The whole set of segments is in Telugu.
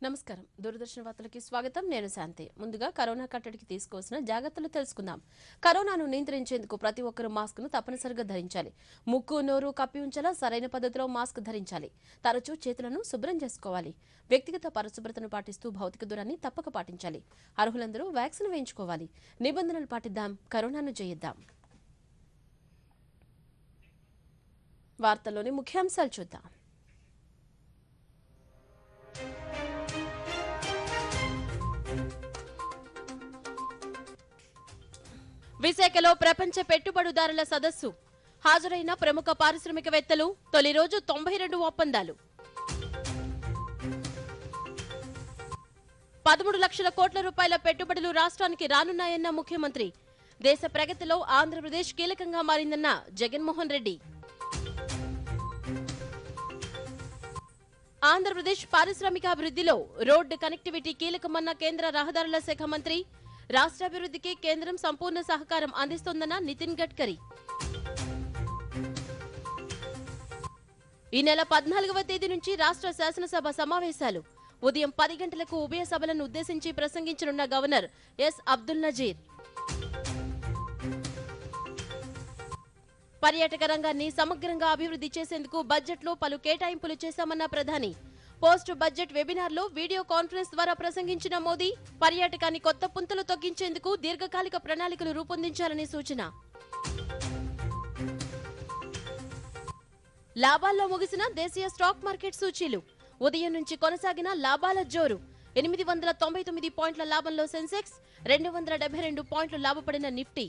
నమస్కారం దూరదర్శన్ వార్తలకి స్వాగతం నేను శాంతి ముందుగా కరోనా కట్టడికి తీసుకోవాల్సిన జాగ్రత్తలు తెలుసుకుందాం కరోనాను నియంత్రించేందుకు ప్రతి ఒక్కరూ మాస్క్ ను తప్పనిసరిగా ధరించాలి ముక్కు నోరు కప్పి ఉంచేలా సరైన పద్ధతిలో మాస్క్ ధరించాలి తరచూ చేతులను శుభ్రం చేసుకోవాలి వ్యక్తిగత పరిశుభ్రతను పాటిస్తూ భౌతిక దూరాన్ని తప్పక పాటించాలి అర్హులందరూ వ్యాక్సిన్ వేయించుకోవాలి నిబంధనలు పాటిద్దాం కరోనాను జయిద్దాం వార్తల్లోని ముఖ్యాంశాలు చూద్దాం విశాఖలో ప్రపంచ పెట్టుబడిదారుల సదస్సు హాజరైన ప్రముఖ పారిశ్రామికవేత్తలు తొలి రోజు 92 ఒప్పందాలు 13 లక్షల కోట్ల రూపాయల పెట్టుబడులు రాష్ట్రానికి రానున్నాయన్న ముఖ్యమంత్రి దేశ ప్రగతిలో ఆంధ్రప్రదేశ్ కీలకంగా మారిందన్న జగన్మోహన్ రెడ్డి ఆంధ్రప్రదేశ్ పారిశ్రామికాభివృద్ధిలో రోడ్డు కనెక్టివిటీ కీలకమన్న కేంద్ర రహదారుల శాఖ మంత్రి రాష్ట్రాభివృద్ధికి కేంద్రం సంపూర్ణ సహకారం అందిస్తోందన్న నితిన్ గడ్కరీ ఈ నెల 14వ తేదీ నుంచి రాష్ట్ర శాసనసభ సమావేశాలు ఉదయం 10 గంటలకు ఉభయ సభలను ఉద్దేశించి ప్రసంగించనున్న గవర్నర్ ఎస్ అబ్దుల్ నజీర్ పర్యాటక రంగాన్ని సమగ్రంగా అభివృద్ధి చేసేందుకు బడ్జెట్లో పలు కేటాయింపులు చేశామన్న ప్రధాని పోస్ట్ బడ్జెట్ వెబినార్ లో వీడియో కాన్ఫరెన్స్ ద్వారా ప్రసంగించిన మోదీ పర్యాటకాన్ని కొత్త పుంతలు తొక్కించేందుకు దీర్ఘకాలిక ప్రణాళికలు రూపొందించాలని సూచన లాభాల్లో ముగిసిన దేశీయ స్టాక్ మార్కెట్ సూచీలు ఉదయం నుంచి కొనసాగిన లాభాల జోరు 899 పాయింట్ల లాభంలో సెన్సెక్స్ 272 పాయింట్లు లాభపడిన నిఫ్టీ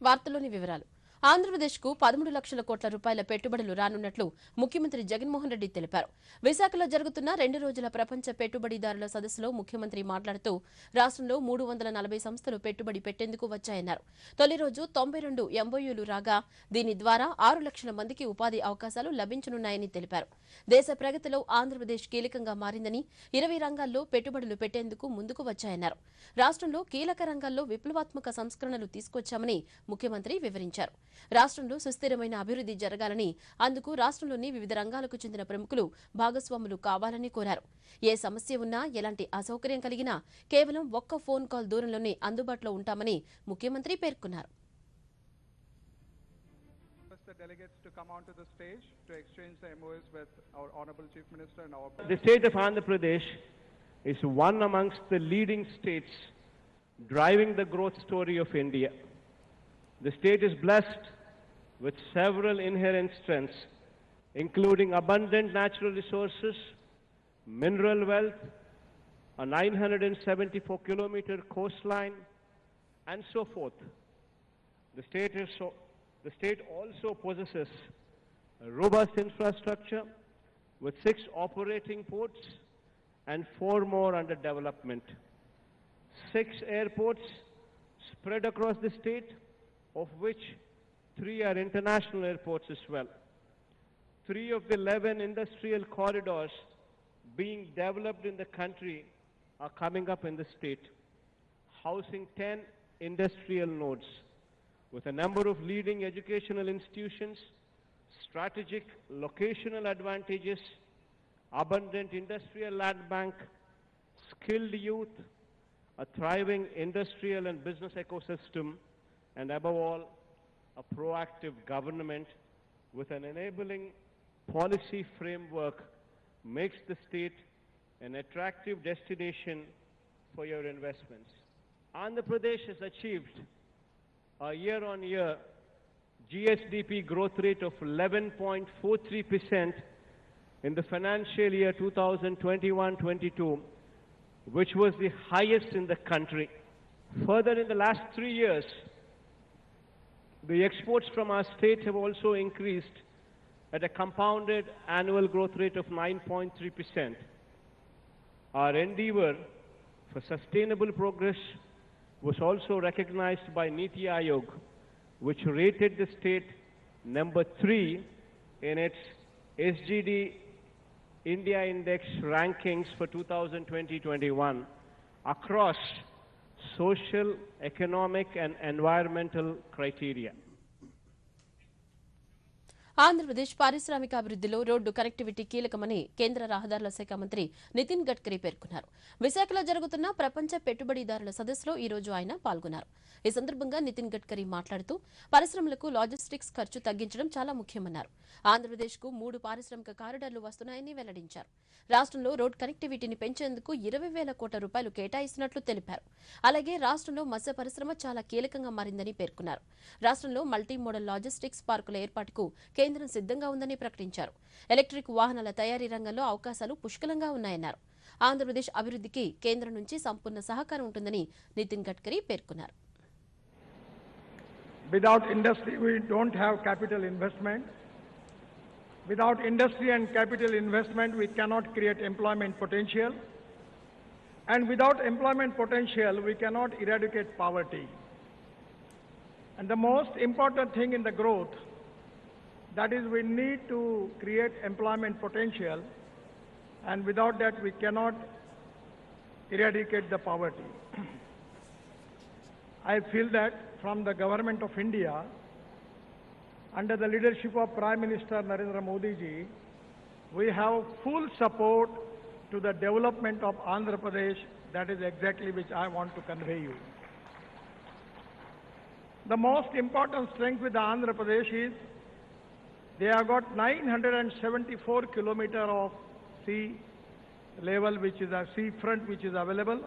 వార్తల్లోని వివరాలు ఆంధ్రప్రదేశ్కు 13 లక్షల కోట్ల రూపాయల పెట్టుబడులు రానున్నట్లు ముఖ్యమంత్రి జగన్మోహన్ రెడ్డి తెలిపారు విశాఖలో జరుగుతున్న 2 రోజుల ప్రపంచ పెట్టుబడిదారుల సదస్సులో ముఖ్యమంత్రి మాట్లాడుతూ రాష్ట్రంలో 340 సంస్థలు పెట్టుబడి పెట్టేందుకు వచ్చాయన్నారు తొలి రోజు 92 ఎంఓయూలు రాగా దీని ద్వారా 6 లక్షల మందికి ఉపాధి అవకాశాలు లభించనున్నాయని తెలిపారు దేశ ప్రగతిలో ఆంధ్రప్రదేశ్ కీలకంగా మారిందని 20 రంగాల్లో పెట్టుబడులు పెట్టేందుకు ముందుకు వచ్చాయన్నారు రాష్ట్రంలో కీలక రంగాల్లో విప్లవాత్మక సంస్కరణలు తీసుకొచ్చామని ముఖ్యమంత్రి వివరించారు రాష్ట్రంలో సుస్థిరమైన అభివృద్ధి జరగాలని అందుకు రాష్ట్రంలోని వివిధ రంగాలకు చెందిన ప్రముఖులు భాగస్వాములు కావాలని కోరారు ఏ సమస్య ఉన్నా ఎలాంటి అసౌకర్యం కలిగినా కేవలం ఒక్క ఫోన్ కాల్ దూరంలోనే అందుబాటులో ఉంటామని ముఖ్యమంత్రి పేర్కొన్నారు The state of Andhra Pradesh is one amongst the leading states driving the growth story of India. The state is blessed with several inherent strengths, including abundant natural resources, mineral wealth, a 974-kilometer coastline, and so forth. The state also possesses a robust infrastructure with 6 operating ports and 4 more under development. 6 airports spread across the state, of which 3 are international airports as well. 3 of the 11 industrial corridors being developed in the country are coming up in the state, housing 10 industrial nodes with a number of leading educational institutions, strategic locational advantages, abundant industrial land bank, skilled youth, a thriving industrial and business ecosystem, and above all, a proactive government with an enabling policy framework makes the state an attractive destination for your investments. Andhra Pradesh has achieved a year-on-year GSDP growth rate of 11.43% in the financial year 2021-22, which was the highest in the country. Further, in the last 3 years, the exports from our state have also increased at a compounded annual growth rate of 9.3%. Our endeavor for sustainable progress was also recognized by Niti Aayog, which rated the state number 3 in its SGD India Index rankings for 2020-21 across social, economic and environmental criteria. Andhra Pradesh పారిశ్రామిక అభివృద్ధిలో రోడ్డు కనెక్టివిటీ కీలకమని కేంద్ర రహదారుల శాఖ మంత్రి నితిన్ గడ్కరీ పేర్కొన్నారు. విశాఖలో జరుగుతున్న ప్రపంచ పెట్టుబడిదారుల సదస్సులో ఈ రోజు ఆయన పాల్గొన్నారు. ఈ సందర్భంగా నితిన్ గడ్కరీ మాట్లాడుతూ పరిశ్రమలకు లాజిస్టిక్స్ ఖర్చు తగ్గించడం చాలా ముఖ్యమన్నారు. ఆంధ్రప్రదేశ్కు 3 పారిశ్రామిక కారిడార్లు వస్తున్నాయని వెల్లడించారు. రాష్ట్రంలో రోడ్ కనెక్టివిటీని పెంచేందుకు 20,000 కోట్ల రూపాయలు కేటాయిస్తున్నట్లు తెలిపారు. అలాగే రాష్ట్రంలో మత్స్య పరిశ్రమ చాలా కీలకంగా మారిందని పేర్కొన్నారు. రాష్ట్రంలో మల్టీ మోడల్ లాజిస్టిక్స్ పార్కుల ఏర్పాటుకు కేంద్రం సిద్ధంగా ఉందని ప్రకటించారు. ఎలక్ట్రిక్ వాహనాల తయారీ రంగంలో అవకాశాలు పుష్కలంగా ఉన్నాయన్నారు. ఆంధ్రప్రదేశ్ అభివృద్ధికి కేంద్రం నుంచి సంపూర్ణ సహకారం ఉంటుందని నితిన్ గడ్కరీ పేర్కొన్నారు. Without industry, we don't have capital investment. Without industry and capital investment, we cannot create employment potential. And without employment potential, we cannot eradicate poverty. And the most important thing in the growth, that is, we need to create employment potential, and without that, we cannot eradicate the poverty. I feel that from the government of India, under the leadership of Prime Minister Narendra Modi ji, we have full support to the development of Andhra Pradesh. That is exactly which I want to convey you. The most important strength with the Andhra Pradesh is they have got 974 kilometers of sea level, which is a sea front, which is available,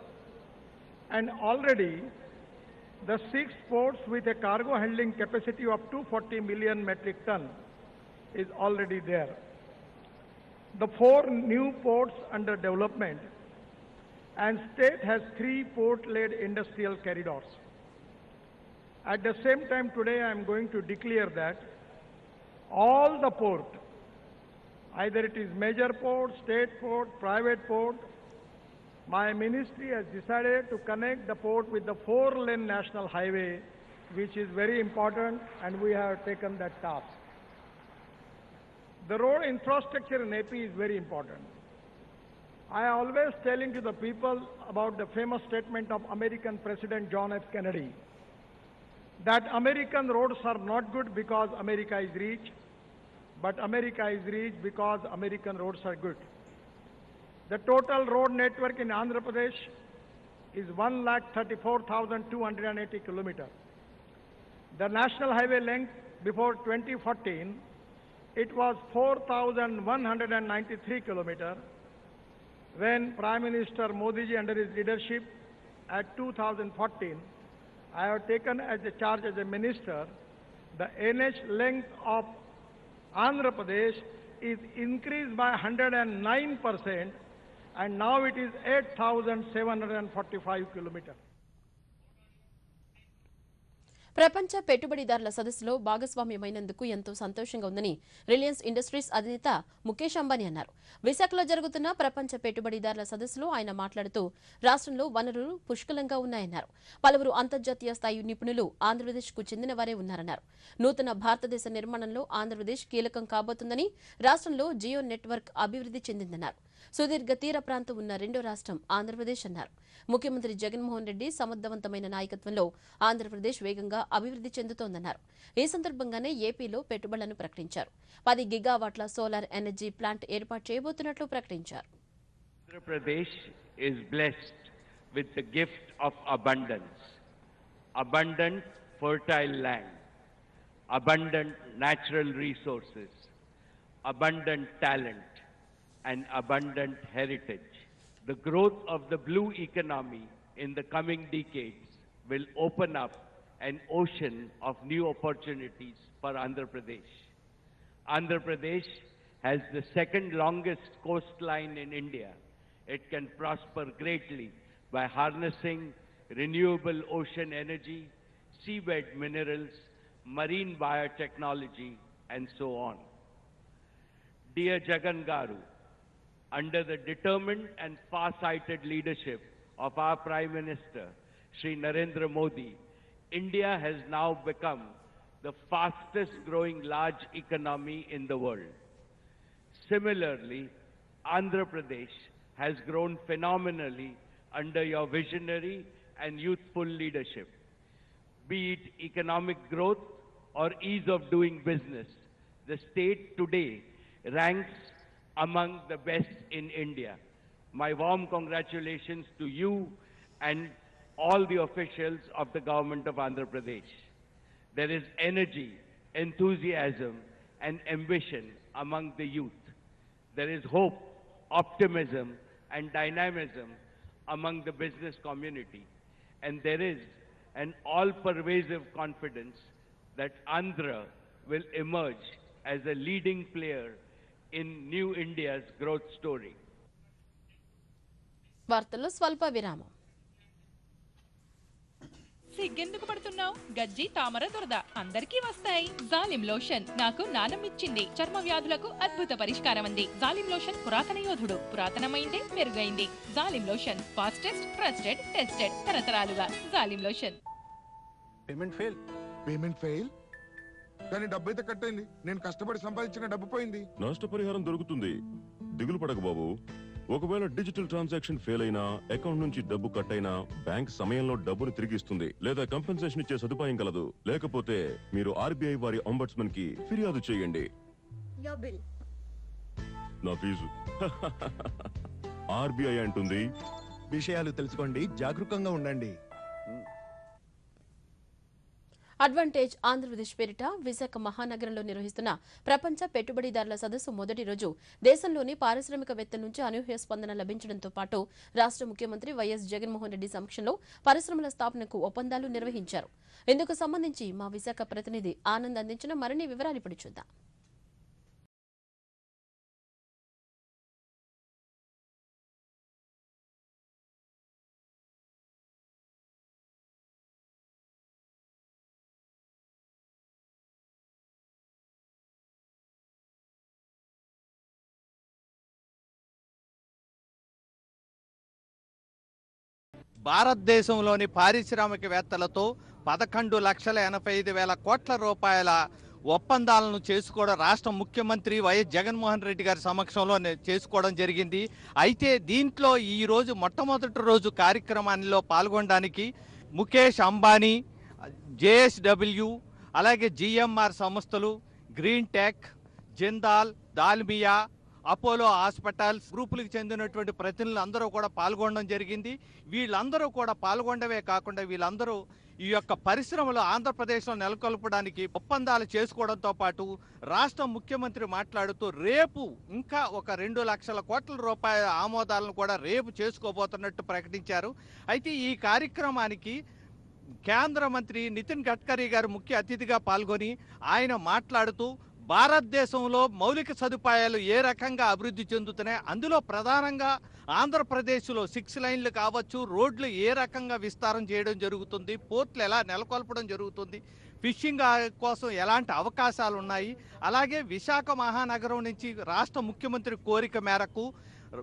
and already the 6 ports with a cargo handling capacity of 240 million metric ton is already there. The 4 new ports under development, and state has 3 port-led industrial corridors. At the same time, today I am going to declare that all the port, either it is major port, state port, private port, my ministry has decided to connect the port with the 4-lane national highway, which is very important, and we have taken that task. The road infrastructure in AP is very important. I am always telling to the people about the famous statement of American President John F. Kennedy, that American roads are not good because America is rich, but America is rich because American roads are good. The total road network in Andhra Pradesh is 1,34,280 kilometers. The national highway length before 2014, it was 4,193 kilometers. When Prime Minister Modi ji under his leadership at 2014, I have taken as a charge as a minister, the NH length of Andhra Pradesh is increased by 109%, and now it is 8,745 kilometers. ప్రపంచ పెట్టుబడిదారుల సదస్సులో భాగస్వామ్యమైనందుకు ఎంతో సంతోషంగా ఉందని రిలయన్స్ ఇండస్ట్రీస్ అధినేత ముఖేష్ అంబానీ అన్నారు. విశాఖలో జరుగుతున్న ప్రపంచ పెట్టుబడిదారుల సదస్సులో ఆయన మాట్లాడుతూ రాష్ట్రంలో వనరులు పుష్కలంగా ఉన్నాయన్నారు. పలువురు అంతర్జాతీయ స్థాయి నిపుణులు ఆంధ్రప్రదేశ్కు చెందిన వారే ఉన్నారన్నారు. నూతన భారతదేశ నిర్మాణంలో ఆంధ్రప్రదేశ్ కీలకం కాబోతుందని, రాష్ట్రంలో జియో నెట్వర్క్ అభివృద్ధి చెందిందన్నారు. సుదీర్ఘ తీర ప్రాంతం ఉన్న రెండో రాష్ట్రం ఆంధ్రప్రదేశ్ అన్నారు. ముఖ్యమంత్రి జగన్మోహన్ రెడ్డి సమర్థవంతమైన నాయకత్వంలో ఆంధ్రప్రదేశ్ వేగంగా అభివృద్ధి చెందుతోందన్నారు. ఈ సందర్భంగానే ఏపీలో పెట్టుబడులను ప్రకటించారు. 10 గిగావాట్ల సోలార్ ఎనర్జీ ప్లాంట్ ఏర్పాటు చేయబోతున్నట్లు ప్రకటించారు. Pradesh is blessed with the gift of abundance, abundant fertile land, abundant natural resources, abundant talent, and abundant heritage. The growth of the blue economy in the coming decades will open up an ocean of new opportunities for Andhra Pradesh. Andhra Pradesh has the second longest coastline in India. It can prosper greatly by harnessing renewable ocean energy, seabed minerals, marine biotechnology, and so on. Dear Jagan Garu, under the determined and far-sighted leadership of our Prime Minister, Shri Narendra Modi, India has now become the fastest growing large economy in the world. Similarly, Andhra Pradesh has grown phenomenally under your visionary and youthful leadership. Be it economic growth or ease of doing business, The state today ranks among the best in India. My warm congratulations to you and all the officials of the government of Andhra Pradesh. There is energy, enthusiasm, and ambition among the youth. There is hope, optimism, and dynamism among the business community. And there is an all-pervasive confidence that Andhra will emerge as a leading player in New India's growth story. వార్తల్లో స్వల్ప విరామం. సిగ్గెందుకు పడుతున్నావు? గజ్జి, తామర, దురద అందరికీ వస్తాయి. జాలిం లోషన్ నాకు నానమిచ్చింది. చర్మ వ్యాధులకు అద్భుత పరిష్కారం అంది. జాలిం లోషన్ పురాతన యోధుడు. పురాతనమైందే మెరుగైంది. జాలిం లోషన్ ఫాస్టెస్ట్, ట్రస్టెడ్, టెస్టెడ్ తరతరాలుగా. జాలిం లోషన్. పేమెంట్ ఫెయిల్ కానీ డబ్బు అయితే కట్ అయింది. నేను కష్టపడి సంపాదించిన డబ్బు పోయింది. నష్టపరిహారం దొరుకుతుంది, దిగులు పడకు బాబు. ఒకవేళ డిజిటల్ ట్రాన్సాక్షన్ ఫెయిల్ అయినా, అకౌంట్ నుంచి డబ్బు కట్ అయినా బ్యాంక్ సమయంలో డబ్బును తిరిగి ఇస్తుంది లేదా కంపెన్సేషన్ ఇచ్చే సదుపాయం కలదు. లేకపోతే మీరు ఆర్బీఐ వారి అంబడ్స్మన్ కి ఫిర్యాదు చేయండి. నా ఫీజు ఆర్బీఐ అంటుంది. విషయాలు తెలుసుకోండి, జాగరూకంగా ఉండండి. అడ్వాంటేజ్ ఆంధ్రప్రదేశ్ పేరిట విశాఖ మహానగరంలో నిర్వహిస్తున్న ప్రపంచ పెట్టుబడిదారుల సదస్సు మొదటి రోజు దేశంలోని పారిశ్రామికవేత్తల నుంచి అనూహ్య స్పందన లభించడంతో పాటు రాష్ట్ర ముఖ్యమంత్రి వైఎస్ జగన్మోహన్ రెడ్డి సమక్షంలో పరిశ్రమల స్థాపనకు ఒప్పందాలు నిర్వహించారు. ఇందుకు సంబంధించి మా విశాఖ ప్రతినిధి ఆనంద్ అందించిన మరిన్ని వివరాలు ఇప్పుడు చూద్దాం. భారతదేశంలోని పారిశ్రామికవేత్తలతో 11,85,000 కోట్ల రూపాయల ఒప్పందాలను చేసుకోవడం రాష్ట్ర ముఖ్యమంత్రి వైఎస్ జగన్మోహన్ రెడ్డి గారి సమక్షంలో చేసుకోవడం జరిగింది. అయితే దీంట్లో ఈరోజు మొట్టమొదటి రోజు కార్యక్రమాల్లో పాల్గొనడానికి ముఖేష్ అంబానీ, జేఎస్డబ్ల్యూ, అలాగే జిఎంఆర్ సంస్థలు, green tech, Jindal, Dalmia, Apollo hospitals గ్రూపులకు చెందినటువంటి ప్రతినిధులు అందరూ కూడా పాల్గొనడం జరిగింది. వీళ్ళందరూ కూడా పాల్గొనడమే కాకుండా వీళ్ళందరూ ఈ యొక్క పరిశ్రమలు ఆంధ్రప్రదేశ్లో నెలకొల్పడానికి ఒప్పందాలు చేసుకోవడంతో పాటు రాష్ట్ర ముఖ్యమంత్రి మాట్లాడుతూ రేపు ఇంకా ఒక 2 లక్షల కోట్ల రూపాయల ఆమోదాలను కూడా రేపు చేసుకోబోతున్నట్టు ప్రకటించారు. అయితే ఈ కార్యక్రమానికి కేంద్ర మంత్రి నితిన్ గడ్కరీ గారు ముఖ్య అతిథిగా పాల్గొని ఆయన మాట్లాడుతూ భారతదేశంలో మౌలిక సదుపాయాలు ఏ రకంగా అభివృద్ధి చెందుతున్నాయి, అందులో ప్రధానంగా ఆంధ్రప్రదేశ్లో 6 లైన్లు కావచ్చు, రోడ్లు ఏ రకంగా విస్తారం చేయడం జరుగుతుంది, పోర్ట్లు ఎలా నెలకొల్పడం జరుగుతుంది, ఫిషింగ్ కోసం ఎలాంటి అవకాశాలు ఉన్నాయి, అలాగే విశాఖ మహానగరం నుంచి రాష్ట్ర ముఖ్యమంత్రి కోరిక మేరకు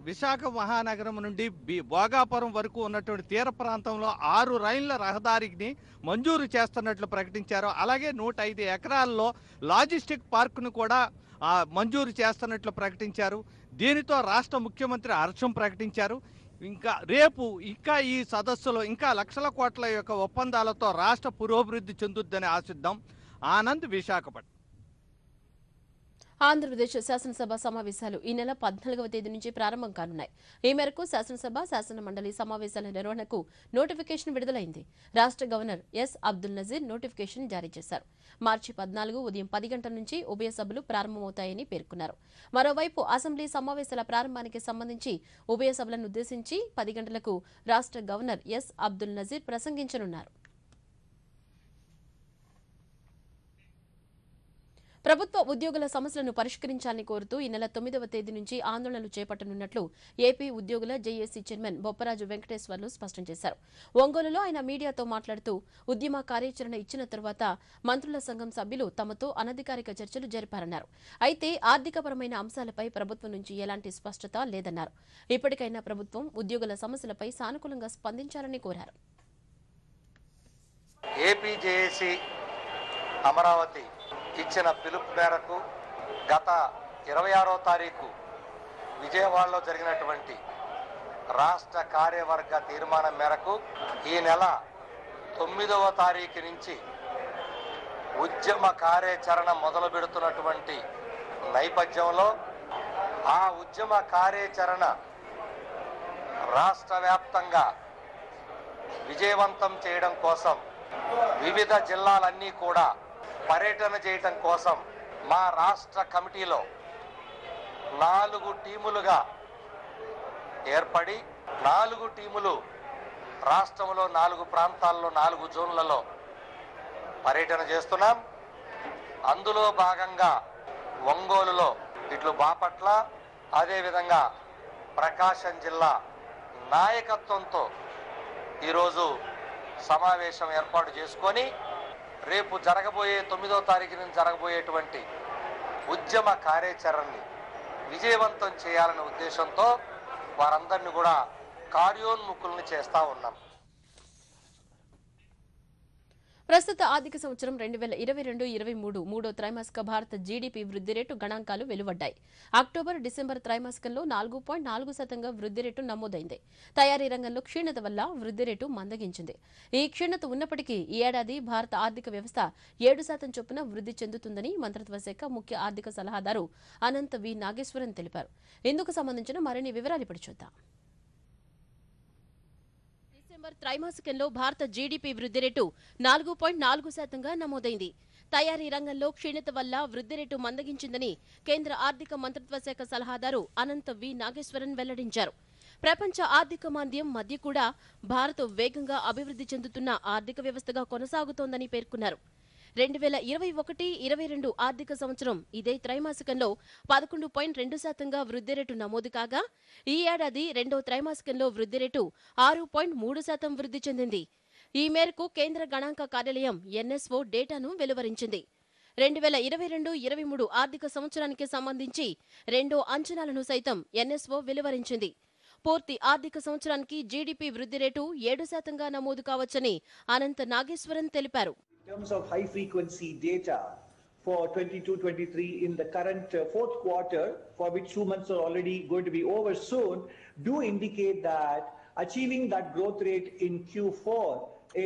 విశాఖ మహానగరం నుండి భోగాపురం వరకు ఉన్నటువంటి తీర ప్రాంతంలో 6 రైళ్ల రహదారిని మంజూరు చేస్తున్నట్లు ప్రకటించారు. అలాగే 105 ఎకరాల్లో లాజిస్టిక్ పార్కును కూడా మంజూరు చేస్తున్నట్లు ప్రకటించారు. దీనితో రాష్ట్ర ముఖ్యమంత్రి హర్షం ప్రకటించారు. రేపు ఈ సదస్సులో ఇంకా లక్షల కోట్ల యొక్క ఒప్పందాలతో రాష్ట్ర పురోభివృద్ధి చెందుద్దని ఆశిద్దాం. ఆనంద్, విశాఖపట్నం. ఆంధ్రప్రదేశ్ శాసనసభ సమావేశాలు ఈ నెల 14వ తేదీ నుంచి ప్రారంభం కానున్నాయి. ఈ మేరకు శాసనసభ శాసన మండలి సమావేశాల నిర్వహణకు నోటిఫికేషన్ విడుదలైంది. రాష్ట్ర governor S Abdul Nazeer notification జారీ చేశారు. మార్చి 14 ఉదయం 10 గంటల నుంచి ఉభయ సభలు ప్రారంభమవుతాయని పేర్కొన్నారు. మరోవైపు అసెంబ్లీ సమావేశాల ప్రారంభానికి సంబంధించి ఉభయ సభలను ఉద్దేశించి 10 గంటలకు రాష్ట్ర గవర్నర్ ఎస్ అబ్దుల్ నజీర్ ప్రసంగించనున్నారు. ప్రభుత్వ ఉద్యోగుల సమస్యలను పరిష్కరించాలని కోరుతూ ఈ నెల 9వ తేదీ నుంచి ఆందోళనలు చేపట్టనున్నట్లు ఏపీ ఉద్యోగుల జేఏసీ చైర్మన్ బొప్పరాజు వెంకటేశ్వర్లు స్పష్టం చేశారు. ఒంగోలులో ఆయన మీడియాతో మాట్లాడుతూ ఉద్యమ కార్యాచరణ ఇచ్చిన తర్వాత మంత్రుల సంఘం సభ్యులు తమతో అనధికారిక చర్చలు జరిపారన్నారు. అయితే ఆర్థికపరమైన అంశాలపై ప్రభుత్వం నుంచి ఎలాంటి స్పష్టత లేదన్నారు. ఇప్పటికైనా ప్రభుత్వం ఉద్యోగుల సమస్యలపై సానుకూలంగా స్పందించాలని కోరారు. ఏపీ జేఏసీ అమరావతి ఇచ్చిన పిలుపు మేరకు గత 26వ తారీఖు విజయవాడలో జరిగినటువంటి రాష్ట్ర కార్యవర్గ తీర్మానం మేరకు ఈ నెల 9వ తారీఖు నుంచి ఉద్యమ కార్యాచరణ మొదలు పెడుతున్నటువంటి నేపథ్యంలో ఆ ఉద్యమ కార్యాచరణ రాష్ట్ర వ్యాప్తంగా విజయవంతం చేయడం కోసం వివిధ జిల్లాలన్నీ కూడా పర్యటన చేయడం కోసం మా రాష్ట్ర కమిటీలో 4 టీములుగా ఏర్పడి 4 టీములు రాష్ట్రంలో 4 ప్రాంతాల్లో 4 జోన్లలో పర్యటన చేస్తున్నాం. అందులో భాగంగా ఒంగోలులో ఇట్లు బాపట్ల, అదేవిధంగా ప్రకాశం జిల్లా నాయకత్వంతో ఈరోజు సమావేశం ఏర్పాటు చేసుకొని రేపు జరగబోయే 9వ తారీఖున జరగబోయేటువంటి ఉద్యమ కార్యాచరణని విజయవంతం చేయాలనే ఉద్దేశంతో వారందరినీ కూడా కార్యోన్ముఖులను చేస్తా ఉన్నాం. ప్రస్తుత ఆర్థిక సంవత్సరం 2022-23 మూడో త్రైమాసిక భారత జీడీపీ వృద్ధి రేటు గణాంకాలు వెలువడ్డాయి. అక్టోబర్ డిసెంబర్ త్రైమాసికంలో 4.4% వృద్ధి రేటు నమోదైంది. తయారీ రంగంలో క్షీణత వల్ల వృద్ధి రేటు మందగించింది. ఈ క్షీణత ఉన్నప్పటికీ ఈ ఏడాది భారత ఆర్థిక వ్యవస్థ 7% చొప్పున వృద్ధి చెందుతుందని మంత్రిత్వ శాఖ ముఖ్య ఆర్థిక సలహాదారు అనంత్ వి నాగేశ్వరన్ తెలిపారు. ఇందుకు సంబంధించిన మరిన్ని వివరాలు ఇప్పుడు చూద్దాం. డిసెంబర్ త్రైమాసికంలో భారత జీడీపీ వృద్ధి రేటు 4.4%గా నమోదైంది. తయారీ రంగంలో క్షీణత వల్ల వృద్ధి రేటు మందగించిందని కేంద్ర ఆర్థిక మంత్రిత్వ శాఖ సలహాదారు అనంత్ వి నాగేశ్వరన్ వెల్లడించారు. ప్రపంచ ఆర్థిక మాంద్యం మధ్య కూడా భారత్ వేగంగా అభివృద్ధి చెందుతున్న ఆర్థిక వ్యవస్థగా కొనసాగుతోందని పేర్కొన్నారు. 2021-22 ఆర్థిక సంవత్సరం ఇదే త్రైమాసికంలో 11.2%గా వృద్ధి రేటు నమోదు కాగా ఈ ఏడాది రెండో త్రైమాసికంలో వృద్ధి రేటు 6.3% వృద్ధి చెందింది. ఈ మేరకు కేంద్ర గణాంక కార్యాలయం ఎన్ఎస్ఓ డేటాను వెలువరించింది. 2022-23 ఆర్థిక సంవత్సరానికి సంబంధించి రెండో అంచనాలను సైతం ఎన్ఎస్ఓ వెలువరించింది. పూర్తి ఆర్థిక సంవత్సరానికి జీడీపీ వృద్ధి రేటు 7%గా నమోదు కావచ్చని అనంత నాగేశ్వరన్ తెలిపారు. In terms of high frequency data for 22-23 in the current fourth quarter, for which 2 months are already going to be over soon, do indicate that achieving that growth rate in Q4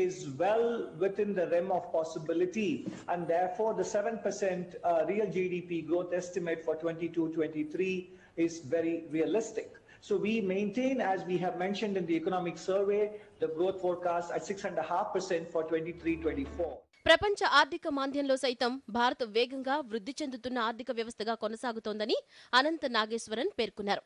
is well within the realm of possibility, and therefore the 7% real GDP growth estimate for 22-23 is very realistic. So we maintain, as we have mentioned in the economic survey, the growth forecast at 6.5% for 23-24. ప్రపంచ ఆర్థిక మాంద్యంలో సైతం భారత్ వేగంగా వృద్ధి చెందుతున్న ఆర్థిక వ్యవస్థగా కొనసాగుతోందని అనంత నాగేశ్వరన్ పేర్కొన్నారు.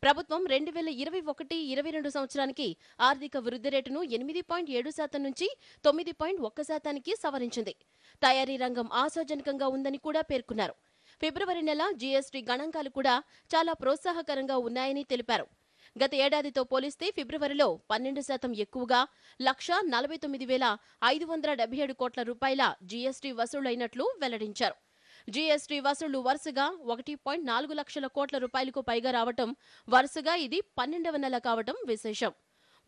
ప్రభుత్వం 2021-22 సంవత్సరానికి ఆర్థిక వృద్ధి రేటును 8.7% నుంచి 9.1%కి సవరించింది. తయారీ రంగం ఆశాజనకంగా ఉందని కూడా పేర్కొన్నారు. ఫిబ్రవరి నెల జీఎస్టీ గణాంకాలు కూడా చాలా ప్రోత్సాహకరంగా ఉన్నాయని తెలిపారు. గత ఏడాదితో పోలిస్తే ఫిబ్రవరిలో 12% ఎక్కువగా 1,49,577 కోట్ల రూపాయల జీఎస్టీ వసూలైనట్లు వెల్లడించారు. జీఎస్టీ వసూళ్లు వరుసగా 1.4 లక్షల కోట్ల రూపాయలకు పైగా రావటం, వరుసగా ఇది 12వ నెల కావటం విశేషం.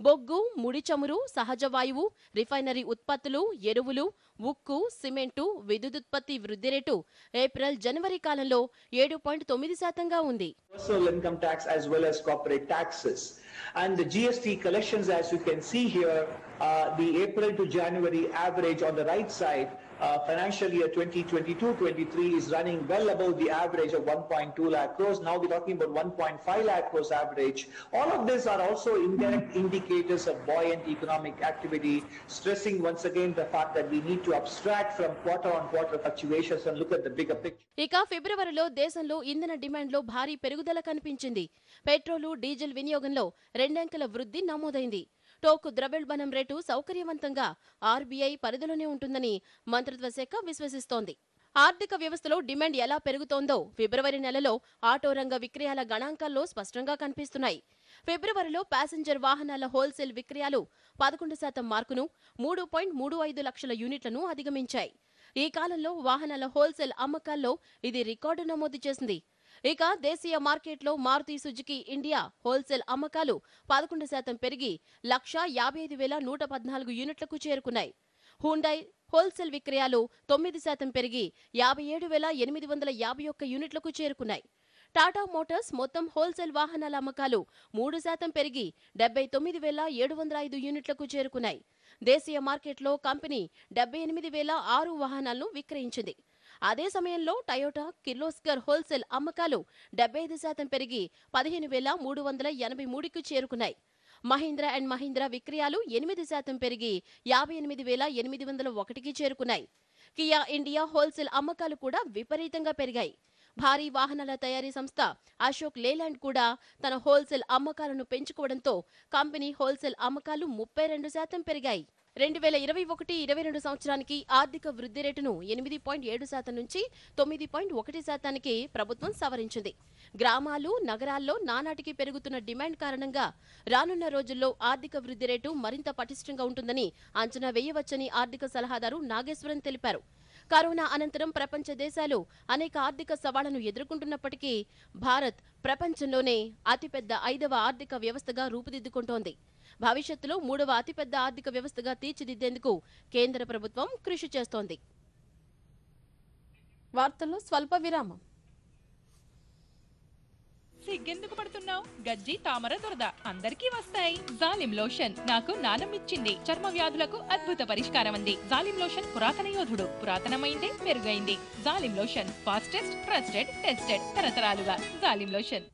బొగ్గు, ముడి చమురు, సహజ వాయువు, రిఫైనరీ ఉత్పత్తులు, ఎరువులు, ఉక్కు, సిమెంటు, విద్యుదుత్పత్తి వృద్ధి రేటు ఏప్రిల్ జనవరి కాలంలో 7.9%గా ఉంది. Personal income tax as well as corporate taxes, and the GST collections, as you can see here, the April to January average on the right side, financial year 2022-23 is running well above the average of 1.2 lakh crores. Now we're talking about 1.5 lakh crores average. All of these are also indirect indicators of buoyant economic activity, stressing once again the fact that we need to abstract from quarter-on-quarter fluctuations and look at the bigger picture. ఇక ఫిబ్రవరిలో దేశంలో ఇంధన డిమాండ్లో భారీ పెరుగుదల కనిపించింది. పెట్రోలు, డీజిల్ వినియోగంలో 2 అంకెల వృద్ధి నమోదైంది. టోకు ద్రవ్యోల్బణం రేటు సౌకర్యవంతంగా ఆర్బీఐ పరిధిలోనే ఉంటుందని మంత్రిత్వ శాఖ విశ్వసిస్తోంది. ఆర్థిక వ్యవస్థలో డిమాండ్ ఎలా పెరుగుతోందో ఫిబ్రవరి నెలలో ఆటో రంగ విక్రయాల గణాంకాల్లో స్పష్టంగా కనిపిస్తున్నాయి. ఫిబ్రవరిలో ప్యాసింజర్ వాహనాల హోల్సేల్ విక్రయాలు 11% మార్కును 3.35 లక్షల యూనిట్లను అధిగమించాయి. ఈ కాలంలో వాహనాల హోల్సేల్ అమ్మకాల్లో ఇది రికార్డు నమోదు చేసింది. ఇక దేశీయ మార్కెట్లో మారుతి సుజుకి ఇండియా హోల్సేల్ అమ్మకాలు 11% పెరిగి 1,55,114 యూనిట్లకు చేరుకున్నాయి. హుండై హోల్సేల్ విక్రయాలు 9% పెరిగి 57,851 యూనిట్లకు చేరుకున్నాయి. టాటా మోటార్స్ మొత్తం హోల్సేల్ వాహనాల అమ్మకాలు 3% పెరిగి 79,705 యూనిట్లకు చేరుకున్నాయి. దేశీయ మార్కెట్లో కంపెనీ 78,006 వాహనాలను విక్రయించింది. అదే సమయంలో టయోటా కిర్లోస్కర్ హోల్సేల్ అమ్మకాలు 75% పెరిగి 15,383కు చేరుకున్నాయి. మహీంద్రా అండ్ మహీంద్రా విక్రయాలు 8% పెరిగి 58,801కి చేరుకున్నాయి. కియా ఇండియా హోల్సేల్ అమ్మకాలు కూడా విపరీతంగా పెరిగాయి. భారీ వాహనాల తయారీ సంస్థ అశోక్ లేలాండ్ కూడా తన హోల్సేల్ అమ్మకాలను పెంచుకోవడంతో కంపెనీ హోల్సేల్ అమ్మకాలు 32% పెరిగాయి. 2021-22 సంవత్సరానికి ఆర్థిక వృద్ధి రేటును 8.7% నుంచి 9.1%కి ప్రభుత్వం సవరించింది. గ్రామాలు, నగరాల్లో నానాటికి పెరుగుతున్న డిమాండ్ కారణంగా రానున్న రోజుల్లో ఆర్థిక వృద్ధి రేటు మరింత పటిష్టంగా ఉంటుందని అంచనా వేయవచ్చని ఆర్థిక సలహాదారు నాగేశ్వరన్ తెలిపారు. కరోనా అనంతరం ప్రపంచ దేశాలు అనేక ఆర్థిక సవాళ్లను ఎదుర్కొంటున్నప్పటికీ భారత్ ప్రపంచంలోనే అతిపెద్ద 5వ ఆర్థిక వ్యవస్థగా రూపుదిద్దుకుంటోంది. భవిష్యత్తులో 3వ అతిపెద్ద ఆర్థిక వ్యవస్థగా తీర్చిదిద్దేందుకు కేంద్ర ప్రభుత్వం కృషి చేస్తోంది. వార్తల్లో స్వల్ప విరామం. సిగ్గెందుకు పడుతున్నావు? గజ్జి తామర దురద అందరికీ వస్తాయి. జాలిం లోషన్ నాకు నానమ్మిచ్చింది. చర్మ వ్యాధులకు అద్భుత పరిష్కారం అంది. జాలిం లోషన్ పురాతన యోధుడు. పురాతనమైందే మెరుగైంది. జాలిం లోషన్ ఫాస్టెస్ట్, ట్రస్టెడ్, టెస్టెడ్ తరతరాలుగా. జాలిం లోషన్.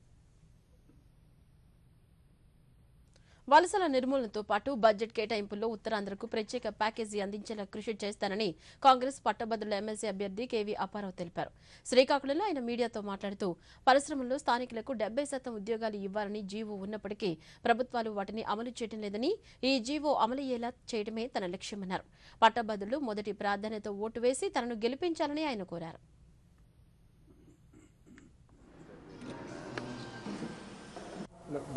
వలసల నిర్మూలనతో పాటు బడ్జెట్ కేటాయింపుల్లో ఉత్తరాంధ్రకు ప్రత్యేక ప్యాకేజీ అందించేలా కృషి చేస్తానని కాంగ్రెస్ పట్టభద్రుల ఎమ్మెల్సీ అభ్యర్థి కేవీ అప్పారావు తెలిపారు. శ్రీకాకుళంలో ఆయన మీడియాతో మాట్లాడుతూ పరిశ్రమల్లో స్థానికులకు 70% ఉద్యోగాలు ఇవ్వాలని జీవో ఉన్నప్పటికీ ప్రభుత్వాలు వాటిని అమలు చేయడం లేదని, ఈ జీవో అమలయ్యేలా చేయడమే తన లక్ష్యమన్నారు. పట్టభద్రులు మొదటి ప్రాధాన్యత ఓటు వేసి తనను గెలిపించాలని ఆయన కోరారు.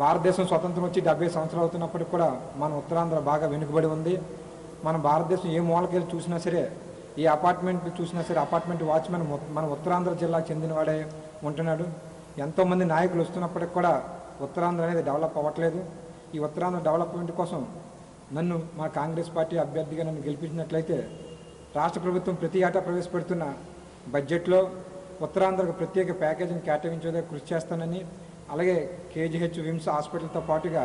భారతదేశం స్వతంత్రం వచ్చి 70 సంవత్సరాలు అవుతున్నప్పటికి కూడా మన ఉత్తరాంధ్ర బాగా వెనుకబడి ఉంది. మన భారతదేశం ఏ మూలకెళ్ళి చూసినా సరే, ఏ అపార్ట్మెంట్ చూసినా సరే అపార్ట్మెంట్ వాచ్మెన్ మన ఉత్తరాంధ్ర జిల్లాకు చెందినవాడే ఉంటున్నాడు. ఎంతోమంది నాయకులు వస్తున్నప్పటికి కూడా ఉత్తరాంధ్ర అనేది డెవలప్ అవ్వట్లేదు. ఈ ఉత్తరాంధ్ర డెవలప్మెంట్ కోసం నన్ను మా కాంగ్రెస్ పార్టీ అభ్యర్థిగా నన్ను గెలిపించినట్లయితే రాష్ట్ర ప్రభుత్వం ప్రతి ఏటా ప్రవేశపెడుతున్న బడ్జెట్లో ఉత్తరాంధ్రకు ప్రత్యేక ప్యాకేజీని కేటాయించేదే కృషి చేస్తానని, అలాగే కేజీహెచ్ విమ్స్ హాస్పిటల్తో పాటుగా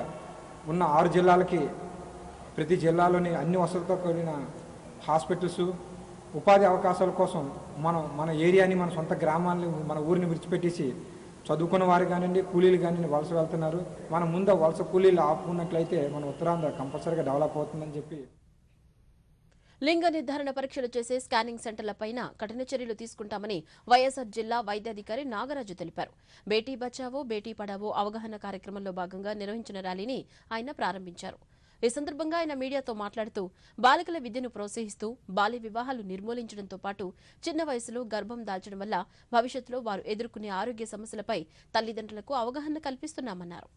ఉన్న 6 జిల్లాలకి ప్రతి జిల్లాలోని అన్ని వసతులతో కూడిన హాస్పిటల్స్, ఉపాధి అవకాశాల కోసం మన ఏరియాని, మన సొంత గ్రామాలని, మన ఊరిని విడిచిపెట్టేసి చదువుకున్న వారు కానివ్వండి, కూలీలు కానివ్వండి వలస వెళ్తున్నారు. మనం ముందు వలస కూలీలు ఆపుకున్నట్లయితే మన ఉత్తరాంధ్ర కంపల్సరీగా డెవలప్ అవుతుందని చెప్పి. లింగ నిర్ధారణ పరీక్షలు చేసే స్కానింగ్ సెంటర్లపైన కఠిన చర్యలు తీసుకుంటామని వైఎస్ఆర్ జిల్లా వైద్యాధికారి నాగరాజు తెలిపారు. బేటీ బచావో బేటీ పడావో అవగాహన కార్యక్రమంలో భాగంగా నిర్వహించిన ర్యాలీని ఆయన ప్రారంభించారు. ఈ సందర్భంగా ఆయన మీడియాతో మాట్లాడుతూ బాలికల విద్యను ప్రోత్సహిస్తూ బాల్య వివాహాలు నిర్మూలించడంతో పాటు చిన్న వయసులో గర్భం దాల్చడం వల్ల భవిష్యత్తులో వారు ఎదుర్కొనే ఆరోగ్య సమస్యలపై తల్లిదండ్రులకు అవగాహన కల్పిస్తున్నామన్నారు.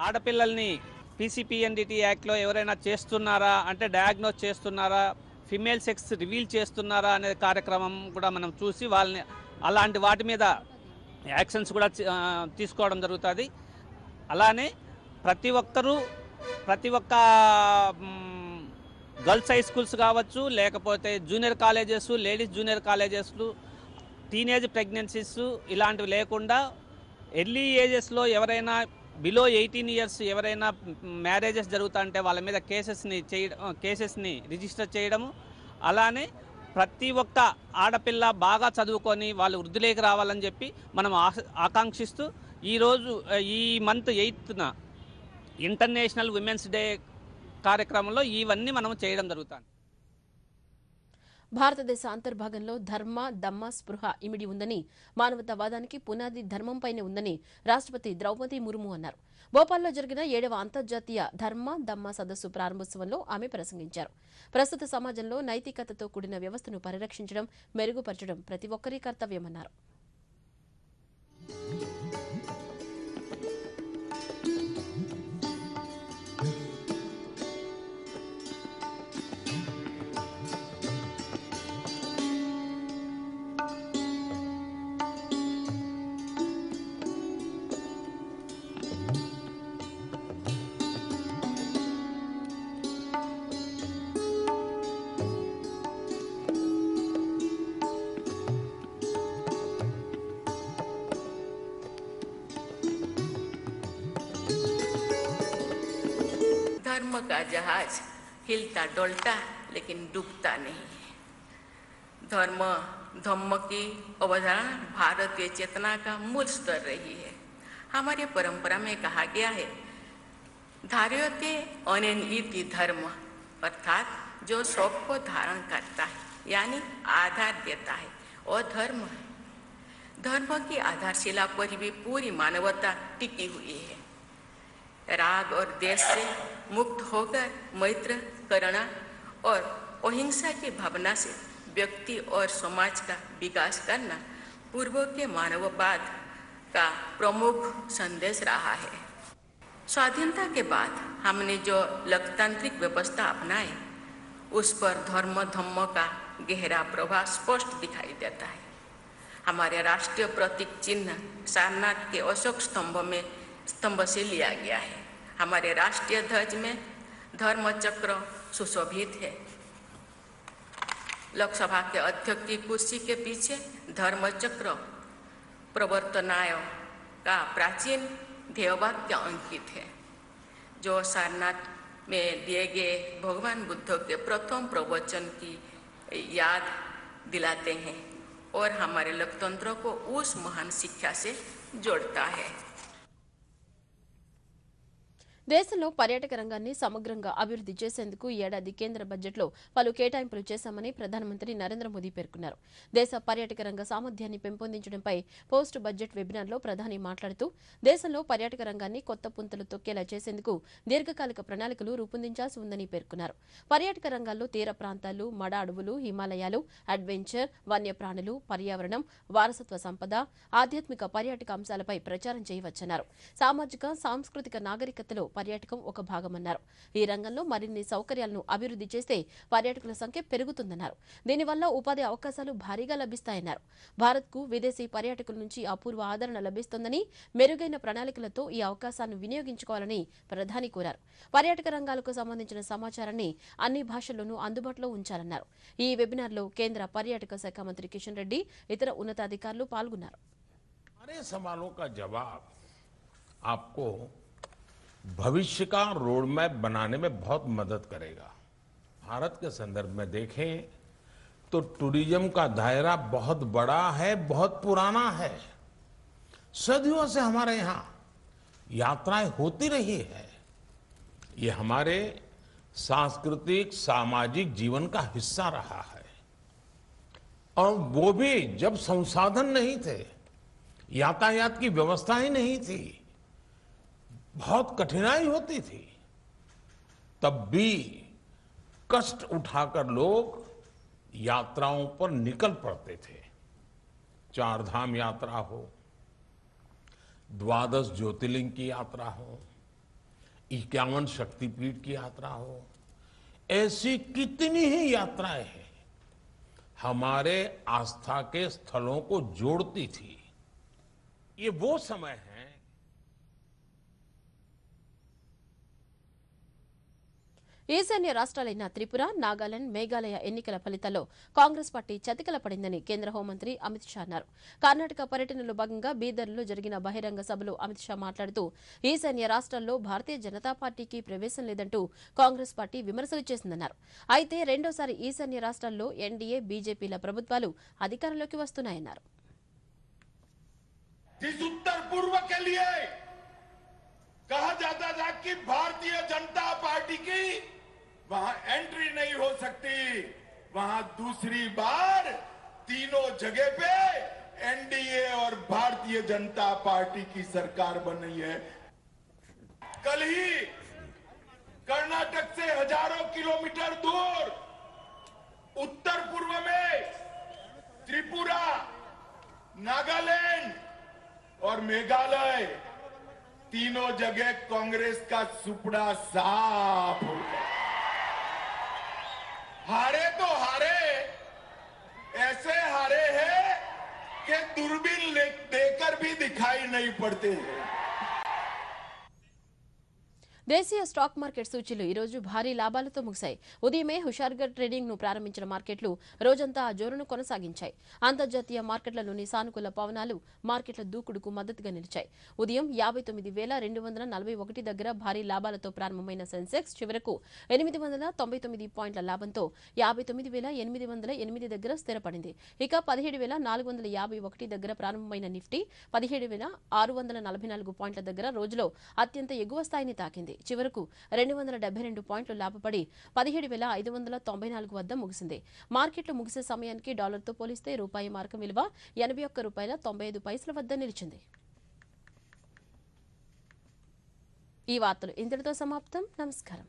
ఆడపిల్లల్ని పీసీపీఎన్డీటీ యాక్ట్లో ఎవరైనా చేస్తున్నారా అంటే డయాగ్నోస్ చేస్తున్నారా, ఫిమేల్ సెక్స్ రివీల్ చేస్తున్నారా అనే కార్యక్రమం కూడా మనం చూసి వాళ్ళని అలాంటి వాటి మీద యాక్షన్స్ కూడా తీసుకోవడం జరుగుతుంది. అలానే ప్రతి ఒక్క గర్ల్స్ హై స్కూల్స్ కావచ్చు, లేకపోతే జూనియర్ కాలేజెస్, లేడీస్ జూనియర్ కాలేజెస్లు, టీనేజ్ ప్రెగ్నెన్సీస్ ఇలాంటివి లేకుండా ఎర్లీ ఏజెస్లో ఎవరైనా బిలో 18 ఇయర్స్ ఎవరైనా మ్యారేజెస్ జరుగుతుంటే వాళ్ళ మీద కేసెస్ని రిజిస్టర్ చేయడము, అలానే ప్రతి ఒక్క ఆడపిల్ల బాగా చదువుకొని వాళ్ళు వృద్ధిలోకి రావాలని చెప్పి మనం ఆకాంక్షిస్తూ ఈరోజు ఈ మంత్ 8న ఇంటర్నేషనల్ విమెన్స్ డే కార్యక్రమంలో ఇవన్నీ మనం చేయడం జరుగుతుంది. భారతదేశ అంతర్భాగంలో ధర్మ, దమ్మ, స్పృహ ఇమిడి ఉందని, మానవతావాదానికి పునాది ధర్మంపైనే ఉందని రాష్ట్రపతి ద్రౌపది ముర్ము అన్నారు. భోపాల్లో జరిగిన 7వ అంతర్జాతీయ ధర్మ, దమ్మ సదస్సు ప్రారంభోత్సవంలో ఆమె ప్రసంగించారు. ప్రస్తుత సమాజంలో నైతికతతో కూడిన వ్యవస్థను పరిరక్షించడం, మెరుగుపరచడం ప్రతి ఒక్కరి కర్తవ్యమన్నారు. धर्म का जहाज हिलता डोलता लेकिन डूबता नहीं। धम्म की अवधारणा भारतीय चेतना का मूल स्तर रही है। हमारी परंपरा में कहा गया है, धार्यते अनेन धर्म, अर्थात जो सबको धारण करता है यानी आधार देता है और धर्म है। धर्म की आधारशिला पर भी पूरी मानवता टिकी हुई है। राग और द्वेष से मुक्त होकर मैत्र, करुणा और अहिंसा की भावना से व्यक्ति और समाज का विकास करना पूर्व के मानववाद का प्रमुख संदेश रहा है। स्वाधीनता के बाद हमने जो लोकतांत्रिक व्यवस्था अपनाई उस पर धम्म का गहरा प्रभाव स्पष्ट दिखाई देता है। हमारे राष्ट्रीय प्रतीक चिन्ह सारनाथ के अशोक स्तंभ से लिया गया है। हमारे राष्ट्रीय ध्वज में धर्म चक्र सुशोभित है। लोकसभा के अध्यक्ष की कुर्सी के पीछे धर्म चक्र प्रवर्तनाय का प्राचीन ध्येयवाक्य अंकित है, जो सारनाथ में दिए गए भगवान बुद्ध के प्रथम प्रवचन की याद दिलाते हैं और हमारे लोकतंत्र को उस महान शिक्षा से जोड़ता है। దేశంలో పర్యాటక రంగాన్ని సమగ్రంగా అభివృద్ధి చేసేందుకు ఈ ఏడాది కేంద్ర బడ్జెట్లో పలు కేటాయింపులు చేశామని ప్రధానమంత్రి నరేంద్ర మోదీ పేర్కొన్నారు. దేశ పర్యాటక రంగ సామర్థ్యాన్ని పెంపొందించడంపై పోస్ట్ బడ్జెట్ వెబినార్లో ప్రధాని మాట్లాడుతూ దేశంలో పర్యాటక రంగాన్ని కొత్త పుంతలు తొక్కేలా చేసేందుకు దీర్ఘకాలిక ప్రణాళికలు రూపొందించాల్సి ఉందని పేర్కొన్నారు. పర్యాటక రంగాల్లో తీర ప్రాంతాలు, మడ అడవులు, హిమాలయాలు, అడ్వెంచర్, వన్యప్రాణులు, పర్యావరణం, వారసత్వ సంపద, ఆధ్యాత్మిక పర్యాటక అంశాలపై ప్రచారం చేయవచ్చన్నారు. సామాజిక, సాంస్కృతిక నాగరికతలో పర్యాటకం ఒక భాగమన్నారు. ఈ రంగంలో మరిన్ని సౌకర్యాలను అభివృద్ధి చేస్తే పర్యాటకుల సంఖ్య పెరుగుతుందన్నారు. దీనివల్ల ఉపాధి అవకాశాలు భారీగా లభిస్తాయన్నారు. భారత్కు విదేశీ పర్యాటకుల నుంచి అపూర్వ ఆదరణ లభిస్తోందని, మెరుగైన ప్రణాళికలతో ఈ అవకాశాలను వినియోగించుకోవాలని ప్రధాని కోరారు. పర్యాటక రంగాలకు సంబంధించిన సమాచారాన్ని అన్ని భాషల్లోనూ అందుబాటులో ఉంచాలన్నారు. ఈ వెబినార్లో కేంద్ర పర్యాటక శాఖ మంత్రి కిషన్ రెడ్డి, ఇతర ఉన్నతాధికారులు పాల్గొన్నారు. भविष्य का रोड मैप बनाने में बहुत मदद करेगा। भारत के संदर्भ में देखें तो टूरिज्म का दायरा बहुत बड़ा है, बहुत पुराना है। सदियों से हमारे यहाँ यात्राएं होती रही है। ये हमारे सांस्कृतिक, सामाजिक जीवन का हिस्सा रहा है। और वो भी जब संसाधन नहीं थे, यातायात की व्यवस्था ही नहीं थी, बहुत कठिनाई होती थी, तब भी कष्ट उठाकर लोग यात्राओं पर निकल पड़ते थे। 4 धाम यात्रा हो, 12 ज्योतिर्लिंग की यात्रा हो, 51 शक्तिपीठ की यात्रा हो, ऐसी कितनी ही यात्राएं हैं हमारे आस्था के स्थलों को जोड़ती थी। ये वो समय है ఈశాన్య రాష్ట్రాలైన త్రిపుర, నాగాలాండ్, మేఘాలయ ఎన్నికల ఫలితాల్లో కాంగ్రెస్ పార్టీ చతికిల పడిందని కేంద్ర హోంమంత్రి అమిత్ షా అన్నారు. కర్ణాటక పర్యటనలో భాగంగా బీదర్లో జరిగిన బహిరంగ సభలో అమిత్ షా మాట్లాడుతూ ఈశాన్య రాష్ట్రాల్లో భారతీయ జనతా పార్టీకి ప్రవేశం లేదంటూ కాంగ్రెస్ పార్టీ విమర్శలు చేసిందన్నారు. అయితే రెండోసారి ఈశాన్య రాష్ట్రాల్లో ఎన్డీఏ, బీజేపీల ప్రభుత్వాలు అధికారంలోకి వస్తున్నాయన్నారు. कहा जाता था कि भारतीय जनता पार्टी की वहां एंट्री नहीं हो सकती, वहां दूसरी बार तीनों जगह पे एनडीए और भारतीय जनता पार्टी की सरकार बन रही है। कल ही कर्नाटक से हजारों किलोमीटर दूर उत्तर पूर्व में त्रिपुरा, नागालैंड और मेघालय तीनों जगह कांग्रेस का सुपड़ा साफ हो गया। हारे तो हारे, ऐसे हारे हैं कि दूरबीन देकर भी दिखाई नहीं पड़ते हैं। దేశీయ స్టాక్ మార్కెట్ సూచీలు ఈ రోజు భారీ లాభాలతో ముగిశాయి. ఉదయమే హుషారుగా ట్రేడింగ్ ను ప్రారంభించిన మార్కెట్లు రోజంతా ఆ జోరును కొనసాగించాయి. అంతర్జాతీయ మార్కెట్లలోని సానుకూల పవనాలు మార్కెట్ల దూకుడుకు మద్దతుగా నిలిచాయి. ఉదయం 59,241 దగ్గర భారీ లాభాలతో ప్రారంభమైన సెన్సెక్స్ చివరకు 899 పాయింట్ల లాభంతో 59,808 దగ్గర స్థిరపడింది. ఇక 17,451 దగ్గర ప్రారంభమైన నిఫ్టీ 17,644 పాయింట్ల దగ్గర రోజులో అత్యంత ఎగువ స్థాయిని తాకింది. చివరకు 272 పాయింట్లు లాభపడి 17,594 వద్ద ముగిసింది. మార్కెట్లు ముగిసే సమయానికి డాలర్తో పోలిస్తే రూపాయి మార్కం విలువ 81 రూపాయల 95 పైసల వద్ద నిలిచింది. ఈ వార్తలు ఇంతటితో సమాప్తం. నమస్కారం.